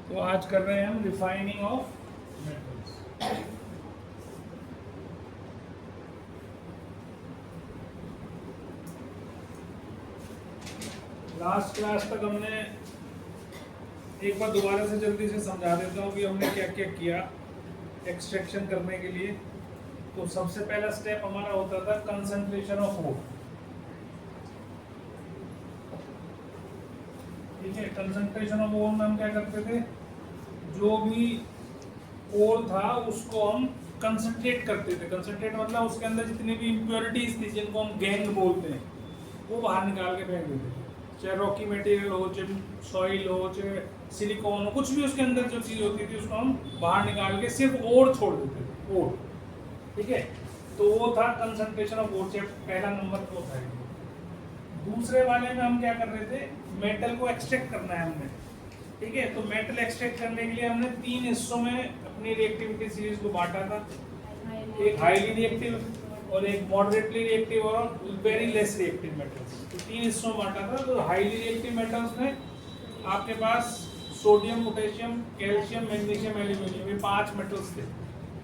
तो आज कर रहे हैं हम refining of metals. Last class तक हमने एक बार दोबारा से जल्दी से समझा देता हूँ कि हमने क्या क्या किया एक्सट्रैक्शन करने के लिए। तो सबसे पहला स्टेप हमारा होता था कंसंट्रेशन ऑफ ओर। ठीक है, कंसंट्रेशन ऑफ ओर में हम क्या करते थे, जो भी ओर था उसको हम कंसंट्रेट करते थे। कंसंट्रेट मतलब उसके अंदर जितनी भी इम्प्योरिटीज थी जिनको हम गैंग बोलते हैं वो बाहर निकाल के फेंक देते थे। चाहे रॉकी मटेरियल हो, चाहे सॉइल हो, चाहे सिलिकॉन हो, कुछ भी उसके अंदर जो चीज़ होती थी उसको हम बाहर निकाल के सिर्फ ओर छोड़ देते थे, ओर। ठीक है, तो वो था कंसंट्रेशन ऑफ ओर। पहला नंबर तो था। दूसरे वाले में हम क्या कर रहे थे, मेटल को एक्सट्रैक्ट करना है हमने। ठीक है, तो मेटल एक्सट्रैक्ट करने के लिए हमने 3 हिस्सों में अपनी रिएक्टिविटी सीरीज को बांटा था। एक हाईली रिएक्टिव और एक मॉडरेटली रिएक्टिव और वेरी लेस रिएक्टिव मेटल्स। तो 3 हिस्सों में बांटा था। तो हाईली रिएक्टिव मेटल्स में आपके पास sodium, potassium, calcium, magnesium, aluminium, ये 5 मेटल्स थे।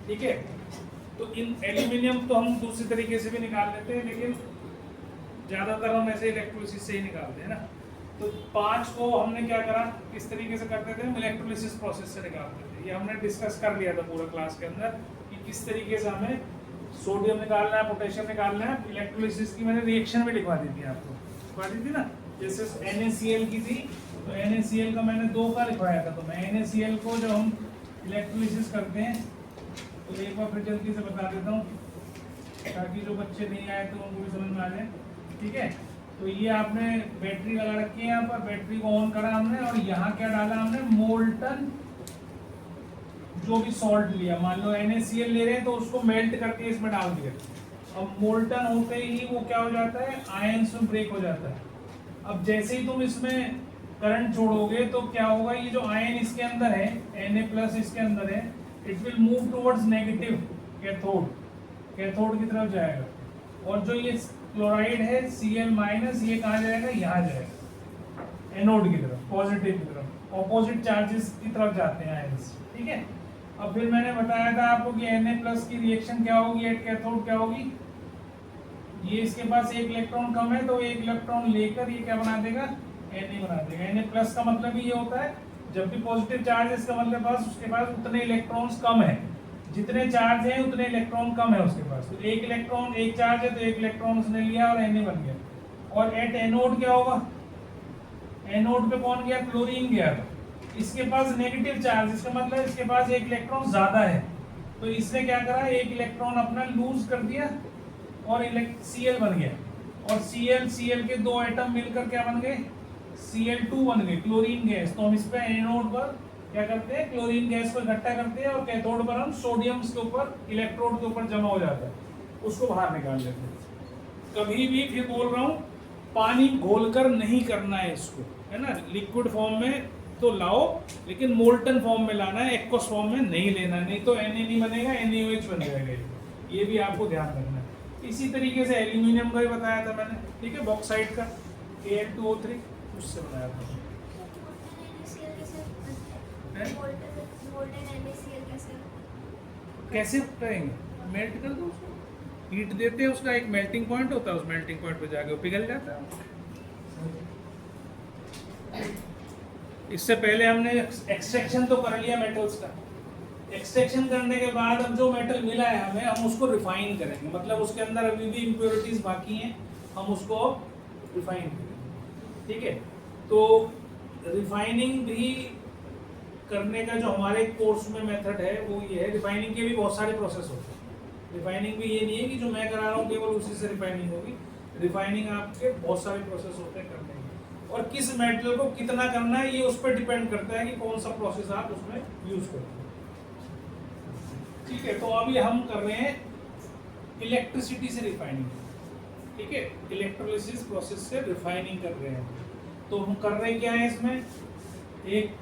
ठीक है, तो इन एल्यूमिनियम तो हम दूसरी तरीके से भी निकाल लेते हैं, लेकिन ज़्यादातर हम ऐसे इलेक्ट्रोलिसिस से ही निकालते हैं ना। तो 5 को हमने क्या करा, किस तरीके से करते थे, हम इलेक्ट्रोलिसिस प्रोसेस से निकालते थे। ये हमने डिस्कस कर लिया था पूरा क्लास के अंदर कि किस तरीके से हमें सोडियम निकालना है, पोटेशियम निकालना है। इलेक्ट्रोलिसिस की मैंने रिएक्शन भी लिखवा दी थी आपको, लिखवा दी थी ना। जैसे NaCl की थी, तो NaCl का मैंने 2 का लिखवाया था। तो मैं NaCl को जब हम इलेक्ट्रोलिसिस करते हैं तो एक बार फिर जल्दी से बता देता हूँ ताकि जो बच्चे नहीं आए तो उनको भी समझ में आ जाए। ठीक है, तो ये आपने बैटरी लगा रखी है यहाँ पर, बैटरी को ऑन करा हमने और यहाँ क्या डाला हमने, मोल्टन जो भी सॉल्ट लिया, मान लो NaCl ले रहे हैं तो उसको मेल्ट करके इसमें डाल दिया। अब मोल्टन होते ही वो क्या हो जाता है, आयंस में ब्रेक हो जाता है। अब जैसे ही तुम इसमें करंट छोड़ोगे तो क्या होगा, ये जो आयन इसके अंदर है, Na+ इसके अंदर है, it will move towards negative cathode, cathode की तरफ जाएगा। और जो ये क्लोराइड है Cl-, ये कहाँ जाएगा, यहाँ जाएगा एनोड की तरफ, पॉजिटिव की तरफ। ऑपोजिट चार्जेस की तरफ जाते हैं आयंस। ठीक है, अब फिर मैंने बताया था आपको कि Na+ की रिएक्शन क्या होगी एट कैथोड, क्या होगी, ये इसके पास 1 इलेक्ट्रॉन कम है तो 1 इलेक्ट्रॉन लेकर ये क्या बना देगा, Na बना देगा। Na+ का मतलब ही ये होता है, जब भी पॉजिटिव चार्ज है इसका मतलब बस उसके पास उतने इलेक्ट्रॉन्स कम है, जितने चार्ज हैं उतने इलेक्ट्रॉन कम है उसके पास। तो 1 इलेक्ट्रॉन, 1 चार्ज है तो 1 इलेक्ट्रॉन उसने लिया और Na बन गया। और एट एनोड क्या होगा, एनोड पे कौन गया, क्लोरीन गया। इसके पास नेगेटिव चार्ज, इसका मतलब इसके पास 1 इलेक्ट्रॉन ज्यादा है, तो इसने क्या करा, 1 इलेक्ट्रॉन अपना लूज कर दिया और Cl बन गया। और Cl के 2 एटम मिलकर क्या बन गए, Cl2 बन गए, क्लोरीन गैस। तो हम इस पे एनोड पर क्या करते हैं, क्लोरीन गैस को इकट्ठा करते हैं और कैथोड पर हम सोडियम के ऊपर, इलेक्ट्रोड के ऊपर जमा हो जाता है, उसको बाहर निकाल लेते हैं। कभी भी फिर बोल रहा हूँ, पानी घोलकर नहीं करना है इसको, है ना। लिक्विड फॉर्म में तो लाओ, लेकिन मोल्टन फॉर्म में लाना है, एक्वस फॉर्म में नहीं लेना, नहीं तो Na नहीं बनेगा, NaOH बन जाएगा। ये भी आपको ध्यान रखना है। इसी तरीके से एल्यूमिनियम का भी बताया था मैंने, ठीक है, बॉक्साइट का Al2O3 उससे बनाया था। कैसे करेंगे, मेल्ट कर दो उसको, हीट देते हैं, उसका एक मेल्टिंग पॉइंट होता है, उस मेल्टिंग पॉइंट पे जाके वो पिघल जाता है। इससे पहले हमने एक्सट्रैक्शन तो कर लिया मेटल्स का। एक्सट्रैक्शन करने के बाद अब जो मेटल मिला है हमें, हम उसको रिफाइन करेंगे, मतलब उसके अंदर अभी भी इम्प्योरिटीज बाकी हैं, हम उसको रिफाइन करेंगे। ठीक है, तो रिफाइनिंग भी करने का जो हमारे कोर्स में मेथड है वो ये है। रिफाइनिंग के भी बहुत सारे प्रोसेस होते हैं। रिफाइनिंग भी ये नहीं है कि जो मैं करा रहा हूँ केवल उसी से रिफाइनिंग होगी। रिफाइनिंग आपके बहुत सारे प्रोसेस होते हैं करने के, और किस मेटल को कितना करना है ये उस पर डिपेंड करता है कि कौन सा प्रोसेस आप उसमें यूज करते हैं। ठीक है, तो अभी हम कर रहे हैं इलेक्ट्रिसिटी से रिफाइनिंग। ठीक है, इलेक्ट्रोलिसिस प्रोसेस से रिफाइनिंग कर रहे हैं। तो हम कर रहे क्या है इसमें, एक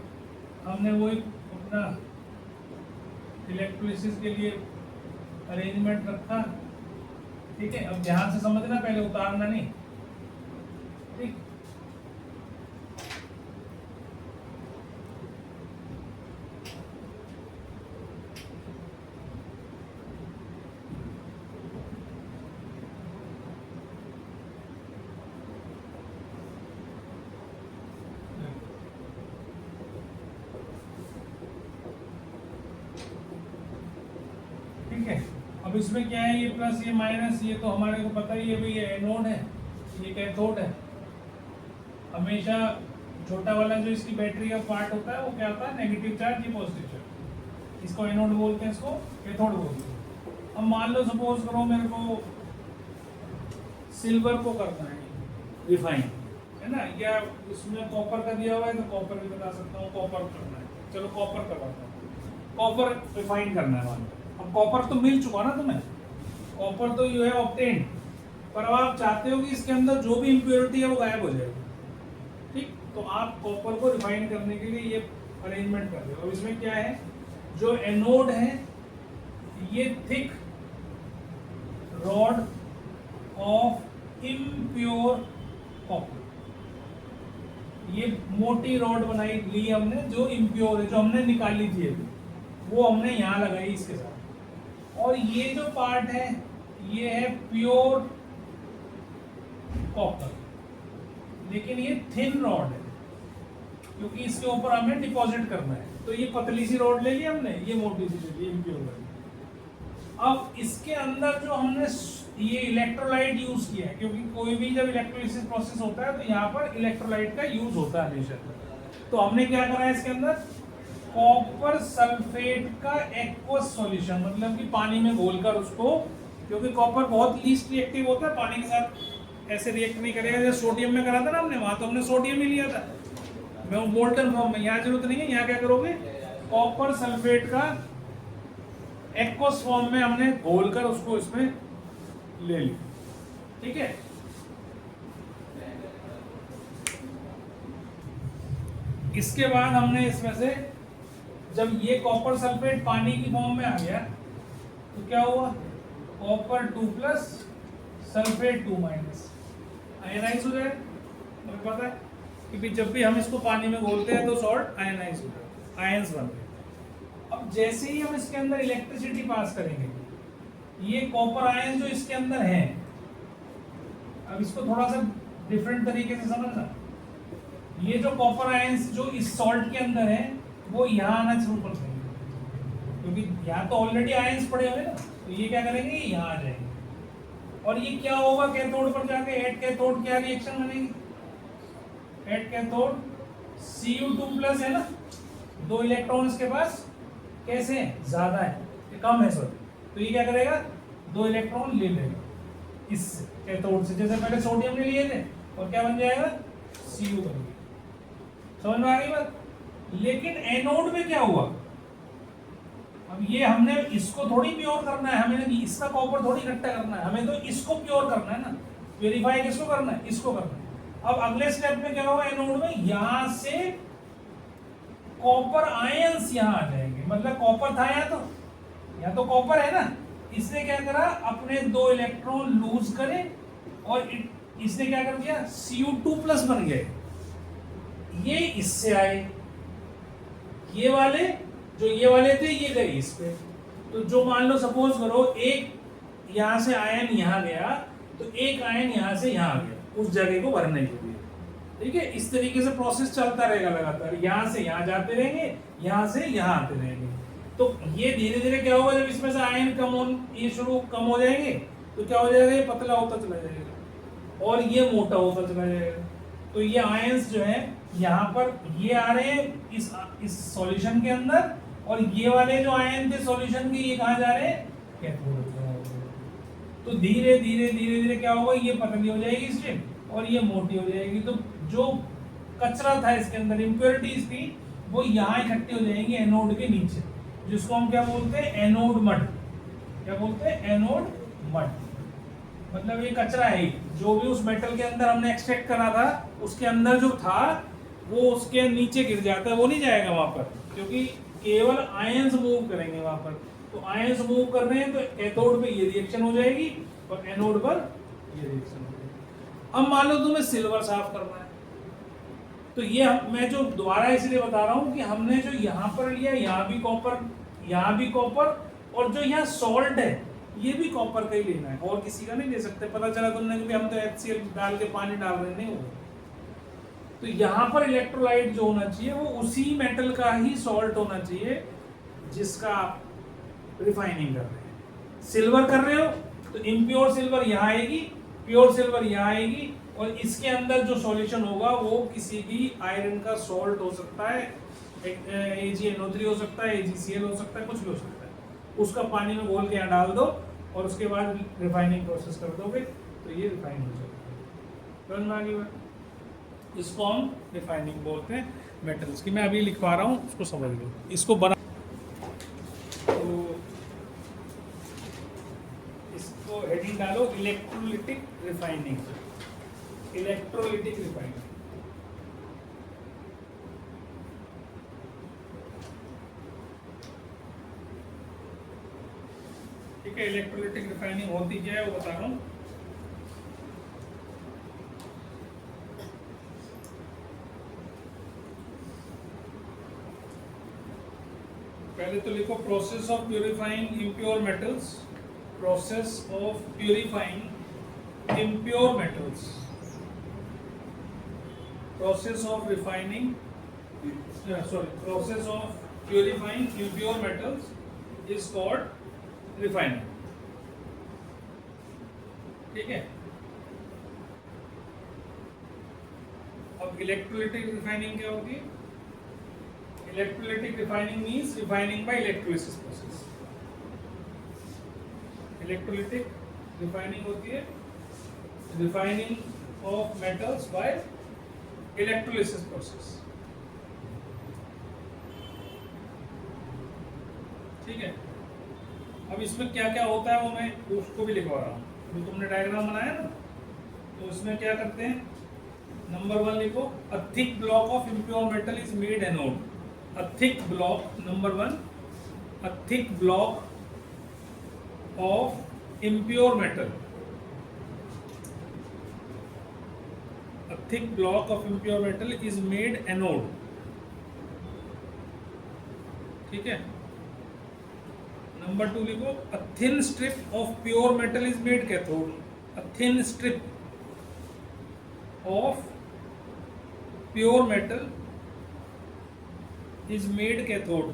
हमने वो अपना इलेक्ट्रोलिसिस के लिए अरेंजमेंट रखा। ठीक है, अब ध्यान से समझना, पहले उतारना नहीं। ठीक, अब इसमें क्या है, ये प्लस ये माइनस, ये तो हमारे को पता ही है भाई, ये एनोड है ये कैथोड है। हमेशा छोटा वाला जो इसकी बैटरी का पार्ट होता है वो क्या होता है, नेगेटिव चार्ज, ये पॉजिटिव चार्ज। इसको एनोड बोलते हैं, इसको कैथोड बोलते हैं। अब मान लो सपोज करो मेरे को सिल्वर को करना है रिफाइन, है ना, या इसमें कॉपर का दिया हुआ है तो कॉपर भी बता सकता हूँ, कॉपर करना है, चलो कॉपर करवाता हूँ, कॉपर रिफाइन करना है मान लो। अब कॉपर तो मिल चुका ना तुम्हें, कॉपर तो यू है ऑब्टेन्ड, पर अब आप चाहते हो कि इसके अंदर जो भी इम्प्योरिटी है वो गायब हो जाएगी, ठीक। तो आप कॉपर को रिफाइन करने के लिए ये अरेंजमेंट कर रहे हो। अब इसमें क्या है, जो एनोड है ये thick rod of impure copper, ये मोटी रॉड बनाई ली हमने जो इम्प्योर है, जो हमने निकाली थी अभी, वो हमने यहाँ लगाई इसके साथ। और ये जो पार्ट है ये है प्योर कॉपर, लेकिन ये थिन रॉड है क्योंकि इसके ऊपर हमें डिपॉजिट करना है। तो ये पतली सी रॉड ले ली हमने, ये मोटी सी ले ली इम्प्योर वाली। अब इसके अंदर जो हमने ये इलेक्ट्रोलाइट यूज किया है, क्योंकि कोई भी जब इलेक्ट्रोलिसिस प्रोसेस होता है तो यहाँ पर इलेक्ट्रोलाइट का यूज होता है हमेशा। तो हमने क्या करा है इसके अंदर, कॉपर सल्फेट का एक्वस सॉल्यूशन, मतलब कि पानी में घोलकर उसको, क्योंकि कॉपर बहुत लीस्ट रिएक्टिव होता है, पानी के साथ ऐसे रिएक्ट नहीं करेगा जैसे सोडियम में करा था ना हमने, वहां तो हमने सोडियम ही लिया था, मैं मोल्टन फॉर्म में, यहाँ जरूरत नहीं है। यहाँ क्या करोगे, कॉपर सल्फेट का एक्वस फॉर्म में हमने घोलकर उसको इसमें ले ली, ठीक है। इसके बाद हमने इसमें से जब ये कॉपर सल्फेट पानी की फॉर्म में आ गया तो क्या हुआ, copper 2 plus sulphate 2 minus, ionise हो जाए। हमें पता है कि जब भी हम इसको पानी में घोलते हैं तो सॉल्ट आयनाइज होता है, आयंस बनते हैं। अब जैसे ही हम इसके अंदर इलेक्ट्रिसिटी पास करेंगे, ये कॉपर आयन जो इसके अंदर है, अब इसको थोड़ा सा डिफरेंट तरीके से समझना, ये जो कॉपर आयंस जो इस सॉल्ट के अंदर है वो यहाँ आना शुरू कर देंगे, क्योंकि यहाँ तो ऑलरेडी आयंस पड़े हुए ना, तो ये क्या करेंगे, यहाँ आ जाएंगे। और ये क्या होगा, कैथोड पर जाके एट कैथोड क्या रिएक्शन बनेगी, एट कैथोड Cu2 प्लस है ना, 2 इलेक्ट्रॉन इसके पास कैसे है, ज्यादा है, ये कम है सॉरी, तो ये क्या करेगा, 2 इलेक्ट्रॉन ले लेगा इस कैथोड से, जैसे पहले सोडियम ले लिए थे, और क्या बन जाएगा, Cu बन गया। समझ में आ गई बात। लेकिन एनोड में क्या हुआ, अब ये हमने इसको थोड़ी प्योर करना है, हमें इसका कॉपर थोड़ी इकट्ठा करना है, हमें तो इसको प्योर करना है ना, प्योरीफाई किसको करना है, इसको करना है। अब अगले स्टेप में क्या होगा, एनोड में यहां से कॉपर आयंस यहां आ जाएंगे, मतलब कॉपर था यहाँ तो कॉपर है ना, इसने क्या करा, अपने 2 इलेक्ट्रॉन लूज करे और इसने क्या कर दिया, Cu2 प्लस बन गए, ये इससे आए, ये वाले जो ये वाले थे ये गए इस पे। तो जो मान लो सपोज करो एक यहां से आयन यहां गया, तो एक आयन यहां से यहां आ गया उस जगह को भरने के लिए, ठीक है। इस तरीके से प्रोसेस चलता रहेगा लगातार, यहां से यहां जाते रहेंगे, यहां से यहां आते रहेंगे। तो ये धीरे धीरे क्या होगा, जब इसमें से आयन ये शुरू कम हो जाएंगे तो क्या हो जाएगा, ये पतला होता चला जाएगा और ये मोटा होता चला जाएगा। तो ये आयंस जो है यहाँ पर ये आ रहे हैं इस सॉल्यूशन के अंदर, और ये वाले जो आयन थे सॉल्यूशन के, ये कहाँ जा रहे हैं, कैथोड। तो धीरे धीरे क्या होगा, ये पतली हो जाएगी स्ट्रिप और ये मोटी हो जाएगी। तो जो कचरा था इसके अंदर, इम्प्योरिटीज थी, वो यहाँ इकट्ठी हो जाएंगी एनोड के नीचे, जिसको हम क्या बोलते हैं, एनोड मड। क्या बोलते हैं, एनोड मड, मतलब ये कचरा है, जो भी उस मेटल के अंदर हमने एक्सट्रैक्ट करा था उसके अंदर जो था वो उसके नीचे गिर जाता है, वो नहीं जाएगा वहां पर, क्योंकि केवल आयंस मूव करेंगे वहां पर। तो आयंस मूव कर रहे हैं तो कैथोड पे ये रिएक्शन हो जाएगी और एनोड पर ये रिएक्शन हो जाएगी। अब मान लो तुम्हें सिल्वर साफ करना है, तो ये मैं जो दोबारा इसलिए बता रहा हूँ कि हमने जो यहाँ पर लिया, यहाँ भी कॉपर, यहाँ भी कॉपर, और जो यहाँ सॉल्ट है ये भी कॉपर का ही लेना है, और किसी का नहीं ले सकते। पता चला तुमने कि हम तो HCl डाल के पानी डाल रहे नहीं होगा। तो यहाँ पर इलेक्ट्रोलाइट जो होना चाहिए वो उसी मेटल का ही सॉल्ट होना चाहिए जिसका आप रिफाइनिंग कर रहे हैं। सिल्वर कर रहे हो तो इम्प्योर सिल्वर यहाँ आएगी, प्योर सिल्वर यहाँ आएगी, और इसके अंदर जो सॉल्यूशन होगा वो किसी भी आयरन का सॉल्ट हो सकता है, AgNO3 हो सकता है, AgCl हो सकता है, कुछ भी हो सकता है। उसका पानी में घोल के यहाँ डाल दो और उसके बाद रिफाइनिंग प्रोसेस कर दोगे तो ये रिफाइन हो जाएगा। समझ में आ गई बात? इसको हम रिफाइनिंग बोलते हैं मेटल्स की। मैं अभी लिखवा रहा हूँ, उसको समझ लो। इसको बना तो इसको हेडिंग डालो इलेक्ट्रोलिटिक रिफाइनिंग, इलेक्ट्रोलिटिक रिफाइनिंग। ठीक है, इलेक्ट्रोलिटिक रिफाइनिंग होती क्या है वो बता रहा हूँ। पहले तो लिखो process of purifying impure metals, process of purifying impure metals, process of refining process of purifying impure metals is called refining. ठीक है, अब इलेक्ट्रोलिटिक रिफाइनिंग क्या होगी? Electrolytic refining means refining by electrolysis process. Electrolytic refining होती है refining of metals by electrolysis process. ठीक है, अब इसमें क्या क्या होता है वो मैं उसको भी लिखवा रहा हूँ। जो तुमने डायग्राम बनाया ना, तो उसमें क्या करते हैं? नंबर 1 लिखो, a thick block of impure metal is made anode. A thick block, number 1, a thick block of impure metal, a thick block of impure metal is made anode. ठीक है, नंबर 2 लिखो, a thin strip of pure metal is made cathode. A thin strip of pure metal is made cathode.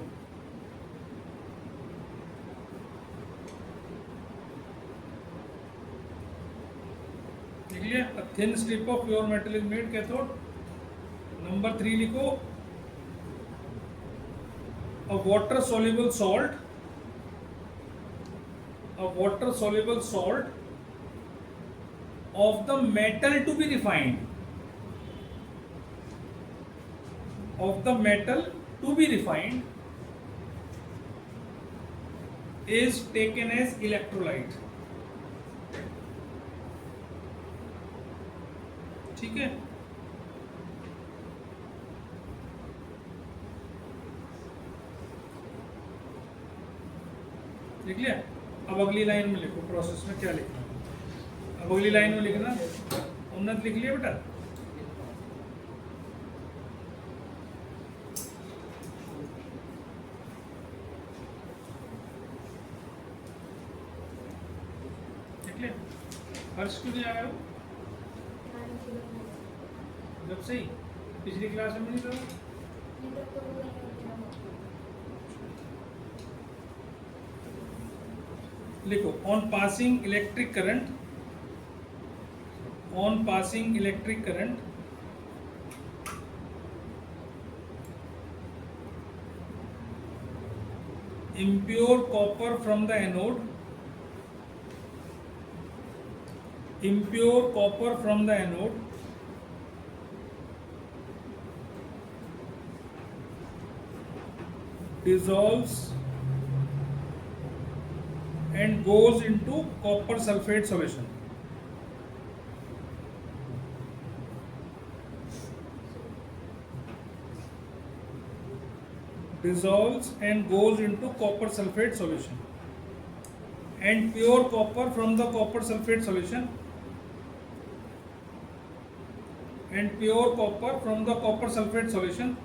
ठीक है, a thin strip of pure metal is made cathode. Number 3 लिखो, a water soluble salt, a water soluble salt of the metal to be refined, of the metal to be refined is taken as electrolyte. ठीक है, लिख लिया? अब अगली line में लिखो, process में क्या लिखना है। अब अगली लाइन में लिखना, उन्नत लिख लिया बेटा? हर्ष क्यों नहीं आया हो? जब से ही पिछली क्लास में नहीं था। लिखो, on passing electric current, on passing electric current impure copper from the anode, impure copper from the anode dissolves and goes into copper sulfate solution. Dissolves and goes into copper sulfate solution, and pure copper from the copper sulfate solution, and pure copper from the copper sulfate solution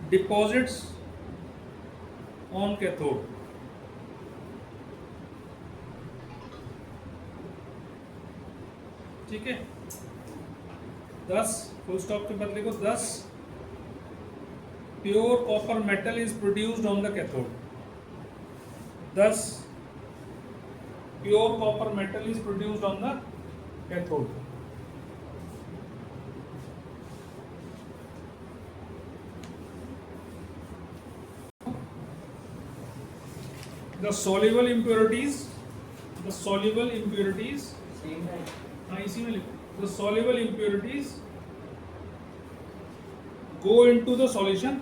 deposits on cathode. ठीक है, 10 full stop के बदले को 10 pure copper metal is produced on the cathode. Thus, pure copper metal is produced on the cathode. The soluble impurities हाँ इसी में लिखो. The soluble impurities go into the solution,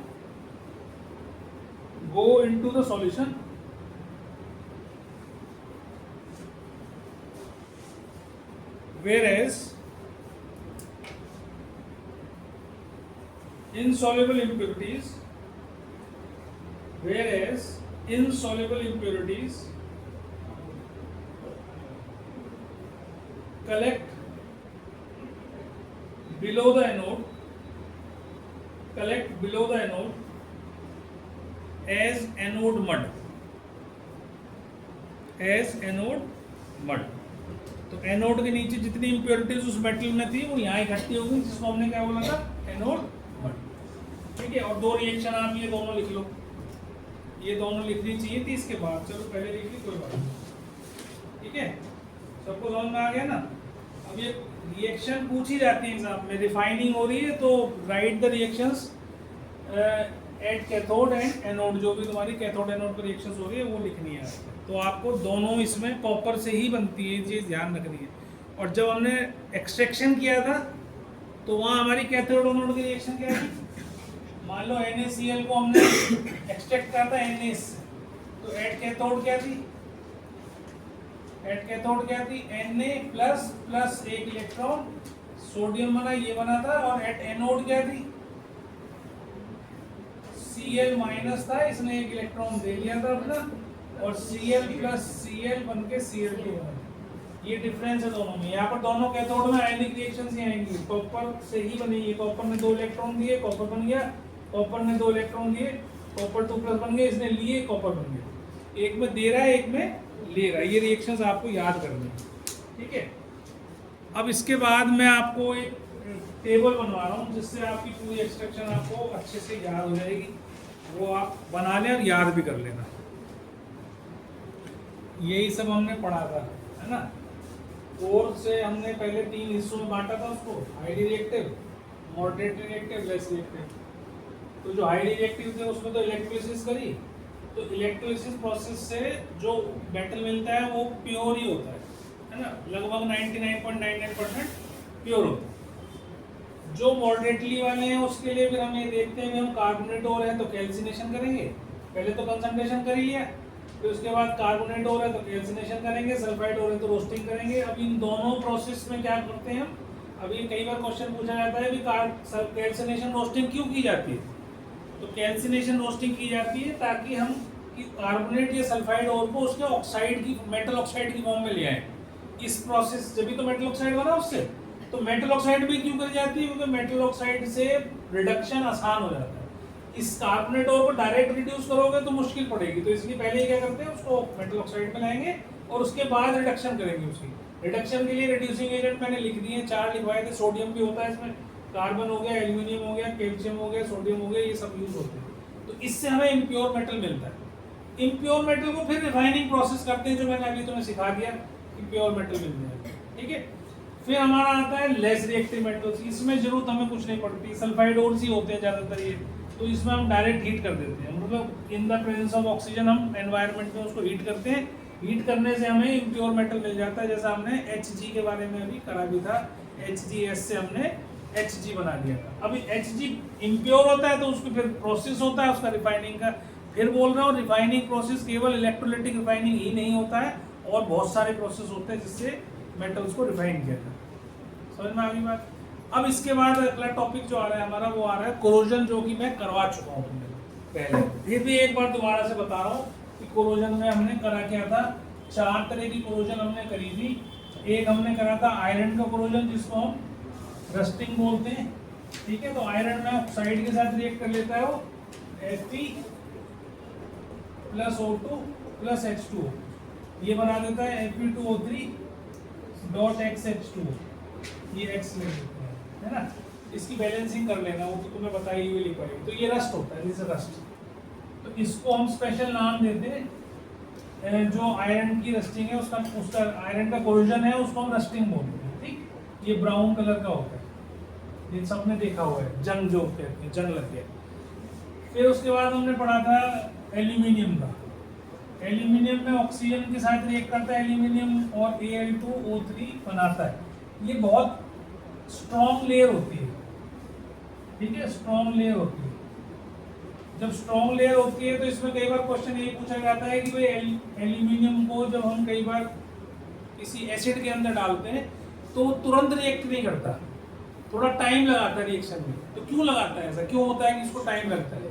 whereas insoluble impurities collect below the anode as anode mud. तो anode के नीचे जितनी impurities उस metal में थी वो यहाँ इकट्ठी होगी, जिसको हमने क्या बोला था, एनोड मड. ठीक है. और दो रिएक्शन आप ये दोनों लिख लो, ये दोनों लिखनी चाहिए थी इसके बाद. चलो पहले लिख ली, कोई बात नहीं. ठीक है, सबको समझ में आ गया ना. अब ये रिएक्शन पूछी जाती है एग्जाम में, रिफाइनिंग हो रही है तो right the reactions at cathode and anode. जो भी तुम्हारी कैथोड एनोड पर रिएक्शंस हो रही है वो लिखनी है. तो आपको दोनों इसमें कॉपर से ही बनती है, ये चीज़ ध्यान रखनी है. और जब हमने एक्सट्रैक्शन किया था तो वहाँ हमारी कैथोड एनोड की रिएक्शन क्या थी. मान लो NaCl को हमने एक्सट्रैक्ट करा था Na से, तो एट कैथोड क्या थी, Na प्लस एक इलेक्ट्रॉन सोडियम बना, ये बना था. और एट एनोड क्या थी, Cl माइनस था, इसने एक इलेक्ट्रॉन दे लिया था अपना, और Cl प्लस Cl बन के Cl2 बना. ये डिफरेंस है दोनों में. यहाँ पर दोनों कैथोड में आयनिक रिएक्शंस ही आएंगी. कॉपर से ही बनेगी. कॉपर ने 2 इलेक्ट्रॉन दिए, कॉपर बन गया. कॉपर ने 2 इलेक्ट्रॉन दिए, कॉपर 2 प्लस बन गए. इसने लिए, कॉपर बन गया. एक में दे रहा है, एक में ले रहा है. ये रिएक्शंस आपको याद करनी है. ठीक है. अब इसके बाद मैं आपको एक टेबल बनवा रहा हूँ जिससे आपकी पूरी एक्सट्रैक्शन आपको अच्छे से याद हो जाएगी. वो आप बना लें और याद भी कर लेना. यही सब हमने पढ़ा था, है ना. कोर से हमने पहले 3 हिस्सों में बांटा था उसको, highly reactive, moderate reactive, less reactive. तो जो हाईली रिएक्टिव थे उसमें तो इलेक्ट्रोलिसिस करी. तो इलेक्ट्रोलिसिस प्रोसेस से जो मेटल मिलता है वो प्योर ही होता है ना. लगभग 99.99% प्योर होता है. जो मॉडरेटली वाले हैं उसके लिए फिर हम ये देखते हैं कि हम कार्बोनेट और है तो कैल्सिनेशन करेंगे. पहले तो कंसंट्रेशन कर ही लिया, फिर उसके बाद कार्बोनेट और है तो कैल्सिनेशन करेंगे, सल्फाइड और है तो रोस्टिंग करेंगे. अब इन दोनों प्रोसेस में क्या करते हैं हम, अभी कई बार क्वेश्चन पूछा जाता है कि कैल्सिनेशन रोस्टिंग क्यों की जाती है. तो कैल्सिनेशन रोस्टिंग की जाती है ताकि हम कार्बोनेट या सल्फाइड और को उसके ऑक्साइड की, मेटल ऑक्साइड की फॉर्म में ले आए. इस प्रोसेस जब भी तो मेटल ऑक्साइड बना उससे, तो मेटल ऑक्साइड भी क्यों करी जाती है, क्योंकि मेटल ऑक्साइड से रिडक्शन आसान हो जाता है. इस कार्बोनेट और को डायरेक्ट रिड्यूस करोगे तो मुश्किल पड़ेगी. तो इसलिए पहले क्या करते हैं, उसको मेटल ऑक्साइड में लाएंगे और उसके बाद रिडक्शन करेंगे. उसकी रिडक्शन के लिए रिड्यूसिंग एजेंट मैंने लिख दिए, 4 लिखवाए थे. सोडियम भी होता है इसमें, कार्बन हो गया, एल्यूमिनियम हो गया, कैल्शियम हो गया, सोडियम हो गया, ये सब यूज होते हैं. तो इससे हमें इम्प्योर मेटल मिलता है. इम्प्योर मेटल को फिर रिफाइनिंग प्रोसेस करते हैं, जो मैंने अभी तुम्हें सिखा दिया कि प्योर मेटल मिल जाए. ठीक है. फिर हमारा आता है लेस रिएक्टिव मेटल्स. इसमें जरूरत हमें कुछ नहीं पड़ती, सल्फाइड और ही होते हैं ज़्यादातर ये. तो इसमें हम डायरेक्ट हीट कर देते हैं, मतलब in the presence of oxygen हम एनवायरनमेंट में उसको हीट करते हैं. हीट करने से हमें इम्प्योर मेटल मिल जाता है. जैसा हमने Hg के बारे में अभी करा भी था, HgS से हमने Hg बना दिया था. अभी Hg इम्प्योर होता है तो उसको फिर प्रोसेस होता है उसका रिफाइनिंग का. फिर बोल रहा हूँ, रिफाइनिंग प्रोसेस केवल इलेक्ट्रोलाइटिक रिफाइनिंग ही नहीं होता है, और बहुत सारे प्रोसेस होते हैं जिससे मेटल्स को रिफाइन किया जाता है. समझ में आ गई बात. अब इसके बाद अगला टॉपिक जो आ रहा है हमारा, वो आ रहा है कोरोजन, जो कि मैं करवा चुका हूँ तुमने पहले. फिर भी एक बार दोबारा से बता रहा हूँ कि कोरोजन में हमने करा क्या था. 4 तरह की कोरोजन हमने करी थी. एक हमने करा था आयरन का कोरोजन, जिसको हम रस्टिंग बोलते हैं. ठीक है. तो आयरन में ऑक्साइड के साथ रिएक्ट कर लेता है वो, Fe plus O2 plus H2, ये बना देता है Fe2O3 डॉट XH2. ये X ले लेते हैं, है ना. इसकी बैलेंसिंग कर लेना, वो तो तुम्हें बताई हुई लिख पड़ेगी। तो ये रस्ट होता है, जैसे रस्ट, तो इसको हम स्पेशल नाम देते हैं। जो आयरन की रस्टिंग है उसका आयरन का कोरोजन है उसको हम रस्टिंग बोलते हैं, ठीक। ये ब्राउन कलर का होता है, ये सबने देखा हुआ है, जंग जो कहते हैं, जंग लग गया। फिर उसके बाद हमने पढ़ा था एल्यूमिनियम का। एल्यूमिनियम में ऑक्सीजन के साथ रिएक्ट करता है एल्यूमिनियम और Al2O3 बनाता है। ये बहुत स्ट्रॉन्ग लेयर होती है, ठीक है, स्ट्रॉन्ग लेयर होती है। जब स्ट्रॉन्ग लेयर होती है तो इसमें कई बार क्वेश्चन ये पूछा जाता है कि भाई एल्यूमिनियम को जब हम कई बार किसी एसिड के अंदर डालते हैं तो तुरंत रिएक्ट नहीं करता, थोड़ा टाइम लगाता है रिएक्शन में। तो क्यों लगाता है, ऐसा क्यों होता है कि इसको टाइम लगता है?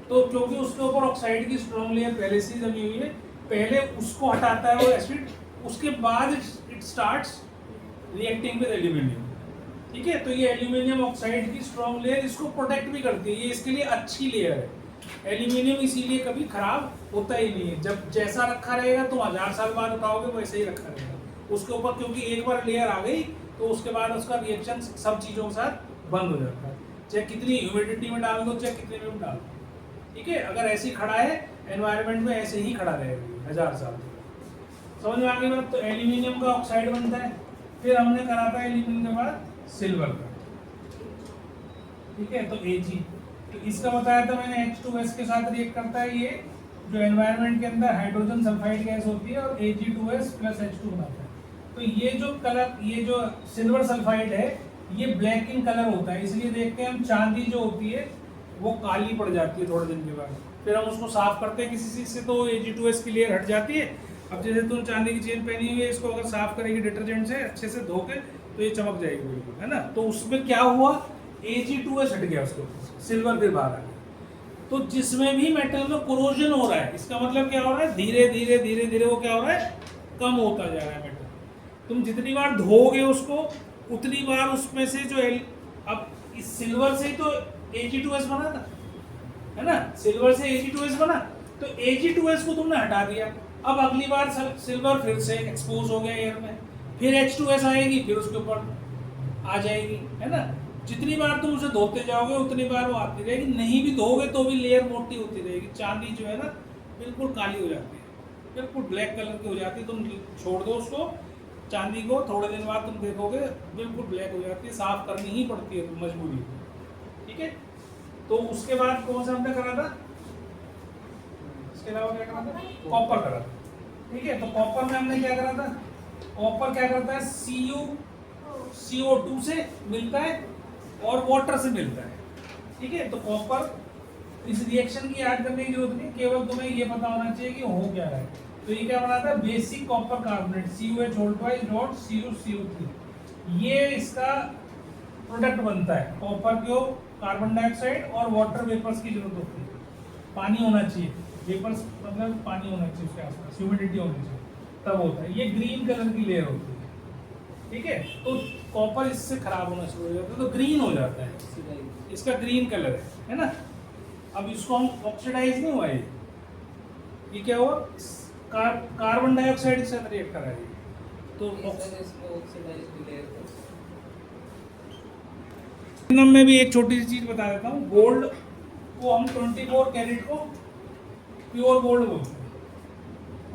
तो क्योंकि उसके ऊपर ऑक्साइड की स्ट्रॉन्ग लेयर पहले से जमी हुई है, पहले उसको हटाता है वो एसिड, उसके बाद it starts reacting with aluminium, ठीक है। तो ये एल्यूमिनियम ऑक्साइड की स्ट्रॉन्ग लेयर इसको प्रोटेक्ट भी करती है, ये इसके लिए अच्छी लेयर है। एल्यूमिनियम इसीलिए कभी खराब होता ही नहीं है, जब जैसा रखा रहेगा तुम 1000 साल बाद उठाओगे वैसे ही रखा रहेगा उसके ऊपर, क्योंकि एक बार लेयर आ गई तो उसके बाद उसका रिएक्शन सब चीज़ों के साथ बंद हो जाता है, चाहे कितनी ह्यूमिडिटी में डाल दो चाहे कितने में डाल दो, ठीक है। अगर ऐसे ही खड़ा है एनवायरनमेंट में, ऐसे ही खड़ा रहेगा 1000 साल, समझ में आ गई बात। तो एल्यूमिनियम का ऑक्साइड बनता है। फिर हमने करा था एल्यूमिनियम के बाद सिल्वर का, ठीक है। तो Ag, तो इसका बताया था मैंने, H2S के साथ रिएक्ट करता है ये, जो एनवायरनमेंट के अंदर हाइड्रोजन सल्फाइड गैस होती है, और Ag2S प्लस H2 बनाता है। तो ये जो कलर, ये जो सिल्वर सल्फाइड है ये ब्लैक इन कलर होता है, इसलिए देखते हैं हम चांदी जो होती है वो काली पड़ जाती है थोड़े दिन के बाद, फिर हम उसको साफ करते हैं किसी चीज़ से तो Ag2S की लेयर हट जाती है। अब जैसे तुम चांदी की चेन पहनी हुई है, इसको अगर साफ करेगी डिटर्जेंट से अच्छे से धो के तो ये चमक जाएगी बिल्कुल, है ना। तो उसमें क्या हुआ, Ag2S हट गया उसके ऊपर, सिल्वर फिर बाहर आ गया। तो जिसमें भी मेटल में कोरोजन हो रहा है, इसका मतलब क्या हो रहा है, धीरे धीरे धीरे धीरे वो क्या हो रहा है, कम होता जा रहा है मेटल। तुम जितनी बार धोगे उसको उतनी बार उसमें से जो अब इस सिल्वर से तो Ag2S बना था, है ना, सिल्वर से Ag2S बना, तो Ag2S को तुमने हटा दिया। अब अगली बार सिल्वर फिर से एक्सपोज हो गया एयर में, फिर H2S आएगी, फिर उसके ऊपर आ जाएगी, है ना। जितनी बार तुम उसे धोते जाओगे उतनी बार वो आती रहेगी, नहीं भी धोगे तो भी लेयर मोटी होती रहेगी। चांदी जो है ना बिल्कुल काली हो जाती है, बिल्कुल ब्लैक कलर की हो जाती है। तुम छोड़ दो उसको चांदी को, थोड़े दिन बाद तुम देखोगे बिल्कुल ब्लैक हो जाती है, साफ करनी ही पड़ती है मजबूरी, ठीक है। तो उसके बाद कौन सा हमने करा था, इसके अलावा क्या करा था, कॉपर करा था, ठीक है। तो कॉपर में हमने क्या करा था, कॉपर क्या करता है, CO2 से मिलता है और वाटर से मिलता है, ठीक है। तो कॉपर इस रिएक्शन की याद करने की जरूरत नहीं, केवल तुम्हें ये पता होना चाहिए कि हो क्या रहा है। तो ये क्या बनाता है, बेसिक कॉपर कार्बोनेट CuH2+.CO3, ये इसका प्रोडक्ट बनता है। कॉपर को कार्बन डाइऑक्साइड और वाटर वेपर्स की जरूरत होती है, पानी होना चाहिए, वेपर्स मतलब पानी होना चाहिए उसके आसपास, ह्यूमिडिटी होनी चाहिए, तब होता है। ये ग्रीन कलर की लेयर होती है, ठीक है। तो कॉपर इससे खराब होना शुरू हो जाता है तो ग्रीन हो जाता है, इसका ग्रीन कलर है ना। अब इसको हम ऑक्सीडाइज नहीं हुआ, ये क्या हुआ, कार्बन डाइऑक्साइड के साथ रिएक्ट कर रहा है, तो में भी एक छोटी सी चीज बता देता हूँ। गोल्ड को हम 24 कैरेट को प्योर गोल्ड बोलते हैं,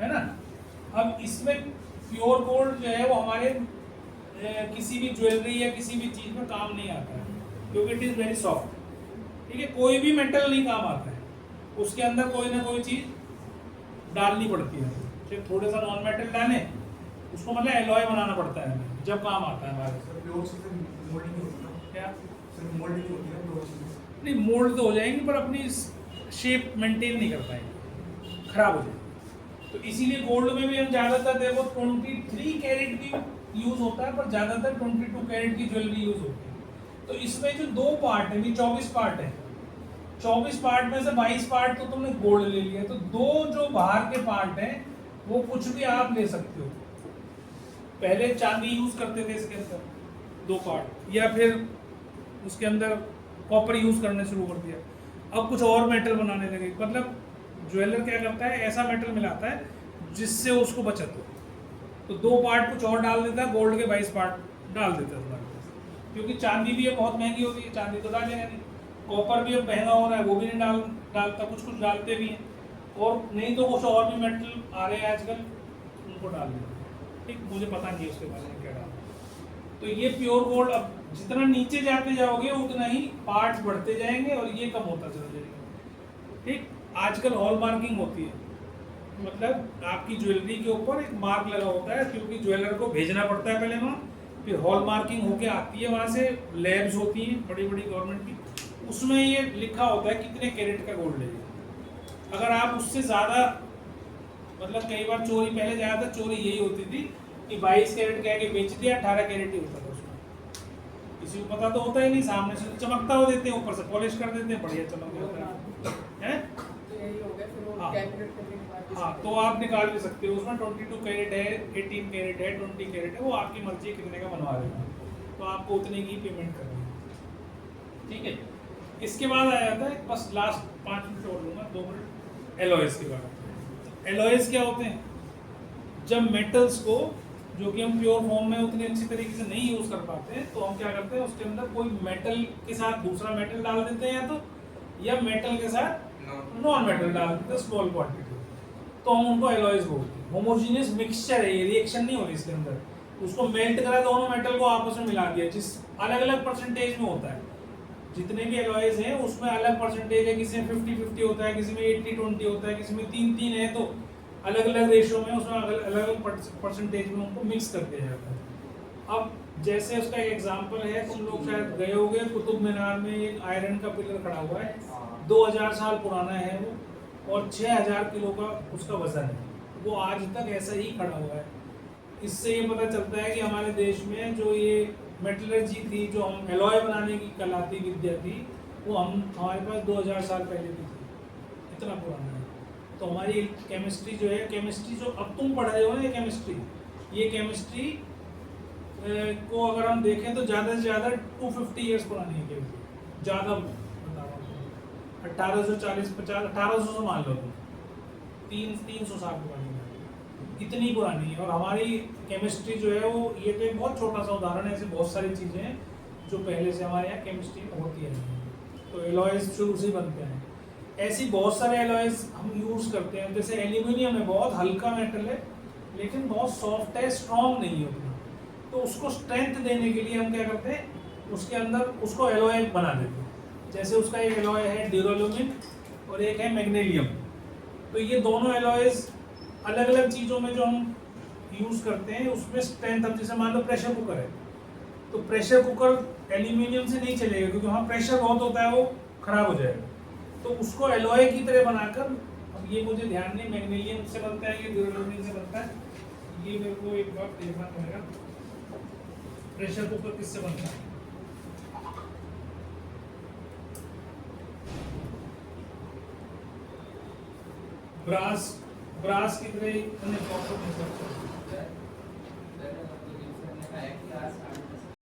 है ना। अब इसमें प्योर गोल्ड जो है वो हमारे किसी भी ज्वेलरी या किसी भी चीज में काम नहीं आता है, क्योंकि इट इज वेरी सॉफ्ट, ठीक है। कोई भी मेटल नहीं काम आता है, उसके अंदर कोई ना कोई चीज डालनी पड़ती है, फिर थोड़े सा नॉन मेटल डालें उसको, मतलब एलॉय बनाना पड़ता है जब काम आता है हमारे। क्या नहीं, मोल्ड तो हो जाएंगी पर अपनी शेप मेंटेन नहीं कर पाएंगे, खराब हो जाएगी। तो इसीलिए गोल्ड में भी हम ज़्यादातर देखो 23 कैरेट की यूज होता है, पर ज़्यादातर 22 कैरेट की ज्वेलरी यूज होती है। तो इसमें जो 2 पार्ट है, 24 पार्ट है, 24 पार्ट में से 22 पार्ट तो तुमने गोल्ड ले लिया, तो 2 जो बाहर के पार्ट हैं वो कुछ भी आप ले सकते हो। पहले चांदी यूज करते थे इसके अंदर 2 पार्ट, या फिर उसके अंदर कॉपर यूज करने शुरू कर दिया, अब कुछ और मेटल बनाने लगे। मतलब ज्वेलर क्या करता है, ऐसा मेटल मिलाता है जिससे उसको बचत हो, तो 2 पार्ट कुछ और डाल देता है, गोल्ड के 22 पार्ट डाल देता है, क्योंकि चांदी भी अब बहुत महंगी हो गई है, चांदी तो डालेगा नहीं। कॉपर भी अब महंगा हो रहा है, वो भी नहीं डालता, कुछ कुछ डालते भी हैं, और नहीं तो कुछ और भी मेटल आ रहे हैं आजकल, उनको डाल देते हैं। ठीक, मुझे पता नहीं है उसके बारे में क्या डालना। तो ये प्योर गोल्ड, अब जितना नीचे जाते जाओगे उतना ही पार्ट्स बढ़ते जाएंगे और ये कम होता चला जाएगा। ठीक, आजकल हॉल मार्किंग होती है, मतलब आपकी ज्वेलरी के ऊपर एक मार्क लगा होता है, क्योंकि ज्वेलर को भेजना पड़ता है पहले वहाँ, फिर हॉल मार्किंग होके आती है, वहाँ से लैब्स होती हैं बड़ी बड़ी गवर्नमेंट की, उसमें ये लिखा होता है कितने कैरेट का गोल्ड है। अगर आप उससे ज़्यादा, मतलब कई बार चोरी, पहले ज़्यादातर चोरी यही होती थी कि 22 कैरेट कह के बेच दिया, 18 कैरेट ही होता था उसमें, किसी को पता तो होता ही नहीं, सामने से चमकता हो देते हैं, ऊपर से पॉलिश कर देते हैं, बढ़िया चमक जाता है। हाँ, तो आप निकाल भी सकते हो, उसमें 22 कैरेट है, 18 कैरेट है, 20 कैरेट है, वो आपकी मर्जी है कितने का बनवा रहे हो, तो आपको उतने की पेमेंट करनी है। ठीक है, इसके बाद आ जाता है, बस लास्ट 5 मिनट और लूँगा, 2 मिनट, एलॉयज के बाद। एलॉयज क्या होते हैं? जब मेटल्स को, जो कि हम प्योर फॉर्म में उतनी अच्छी तरीके से नहीं यूज़ कर पाते हैं, तो हम क्या करते हैं, उसके अंदर कोई मेटल के साथ दूसरा मेटल डाल देते हैं, या मेटल के साथ नॉन मेटल डाल देते हैं स्मॉल क्वांटिटी, तो हम उनको एलॉयज बोलते हैं। होमोजीनियस मिक्सचर है ये, रिएक्शन नहीं हो रही इसके अंदर, उसको मेल्ट करा, दोनों मेटल को आपस में मिला दिया, जिस अलग अलग परसेंटेज में होता है, जितने भी एलॉयज हैं उसमें अलग परसेंटेज है, किसी में 50-50 होता है, किसी में 80-20 होता है, किसी में 3-3 है, तो अलग अलग रेशो में उसमें अलग अलग परसेंटेज में उनको मिक्स कर दिया जाता है। अब जैसे उसका एक एग्जांपल है, तुम लोग शायद गए होंगे, कुतुब मीनार में एक आयरन का पिलर खड़ा हुआ है, 2000 साल पुराना है वो, और 6000 किलो का उसका वजन है, वो आज तक ऐसा ही खड़ा हुआ है। इससे ये पता चलता है कि हमारे देश में जो ये मेटलर्जी थी, जो हम एलॉय बनाने की कला थी, विद्या थी, वो हमारे पास 2000 साल पहले की थी, इतना पुराना है। तो हमारी केमिस्ट्री जो है, केमिस्ट्री जो अब तुम पढ़ रहे हो ना, ये केमिस्ट्री को अगर हम देखें तो ज़्यादा से ज़्यादा 250 ईयर्स पुरानी है केमिस्ट्री, ज़्यादा बता रहा हूँ, 1840-50-1800 से मान लो, 300 साल पुरानी है, इतनी पुरानी है। और हमारी केमिस्ट्री जो है वो, ये तो एक बहुत छोटा सा उदाहरण है, ऐसे बहुत सारी चीज़ें हैं जो पहले से हमारे यहाँ केमिस्ट्री में होती है। तो एलॉयज शुरू से बनते हैं, ऐसी बहुत सारे एलॉयज हम यूज़ करते हैं। जैसे एल्यूमिनियम है, बहुत हल्का मेटल है, लेकिन बहुत सॉफ्ट है, स्ट्रॉन्ग नहीं है उतना, तो उसको स्ट्रेंथ देने के लिए हम क्या करते हैं, उसके अंदर उसको एलॉय बना देते हैं। जैसे उसका एक एलॉय है ड्यूरालुमिन और एक है मैग्नीशियम, तो ये दोनों एलॉयज अलग अलग चीज़ों में जो हम यूज़ करते हैं, उसमें स्ट्रेंथ, अब जैसे मान लो प्रेशर कुकर है, तो प्रेशर कुकर एल्यूमिनियम से नहीं चलेगा, क्योंकि वहाँ प्रेशर बहुत होता है, वो खराब हो जाएगा। तो उसको एलॉय की तरह बनाकर, अब ये मुझे ध्यान नहीं मैग्नीशियम से बनता है, ये ड्यूरालुमिन से बनता है, ये मेरे को एक बार देखना पड़ेगा प्रेशर कुकर किससे बनता है। ब्रास की तरह